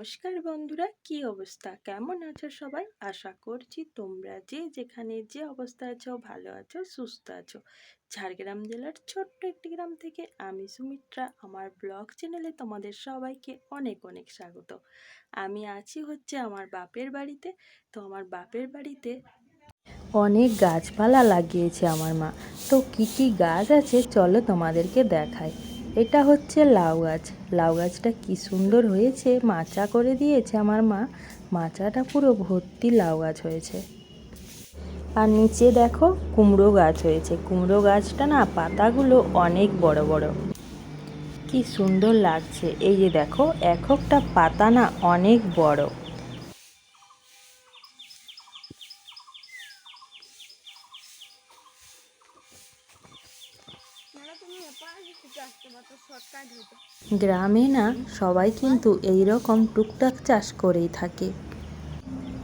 নমস্কার বন্ধুরা, কি অবস্থা, কেমন আছো সবাই? আশা করছি তোমরা যে যেখানে যে অবস্থা আছো ভালো আছো, সুস্থ আছো। ঝাড়গ্রাম জেলার ছোট্ট একটি গ্রাম থেকে আমি সুমিত্রা আমার ব্লগ চ্যানেলে তোমাদের সবাইকে অনেক অনেক স্বাগত। আমি আছি আমার বাপের বাড়িতে। তো আমার বাপের বাড়িতে অনেক গাছপালা লাগিয়েছে আমার মা। তো কি কি গাছ আছে চলো তোমাদেরকে দেখাই। এটা হচ্ছে লাউ গাছ। লাউ গাছটা কি সুন্দর হয়েছে, মাচা করে দিয়েছে আমার মা। মাচাটা পুরো ভর্তি লাউ গাছ হয়েছে। আর নিচে দেখো কুমড়ো গাছ হয়েছে। কুমড়ো গাছটা না পাতাগুলো অনেক বড় বড়, কি সুন্দর লাগছে। এই যে দেখো এক একটা পাতা না অনেক বড়। গ্রামে না সবাই কিন্তু এই রকম টুকটাক চাষ করেই থাকে।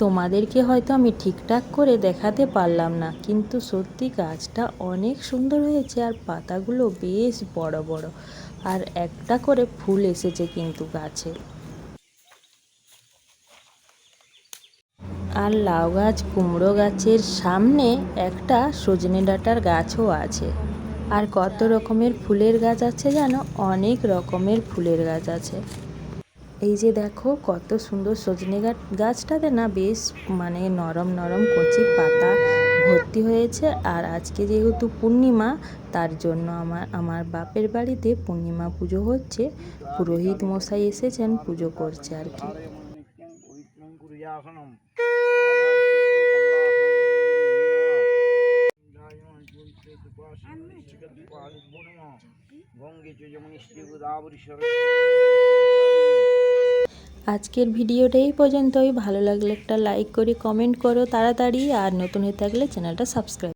তোমাদেরকে হয়তো আমি ঠিকঠাক করে দেখাতে পারলাম না, কিন্তু সত্যি গাছটা অনেক সুন্দর হয়েছে আর পাতাগুলো বেশ বড় বড়। আর একটা করে ফুল এসেছে কিন্তু গাছে। আর লাউ গাছ কুমড়ো গাছের সামনে একটা সজনে ডাঁটার গাছও আছে। আর কত রকমের ফুলের গাছ আছে জানো? অনেক রকমের ফুলের গাছ আছে। এই যে দেখো কত সুন্দর সজনে গাছটাতে না বেশ নরম নরম কচি পাতা ভর্তি হয়েছে। আর আজকে যেহেতু পূর্ণিমা, তার জন্য আমার বাপের বাড়িতে পূর্ণিমা পুজো হচ্ছে। পুরোহিত মশাই এসেছেন, পুজো করছে আর কি। আজকের ভিডিওটা এই পর্যন্তই। ভালো লাগলে একটা লাইক করে কমেন্ট করো তাড়াতাড়ি, আর নতুন হয়ে থাকলে চ্যানেলটা সাবস্ক্রাইব।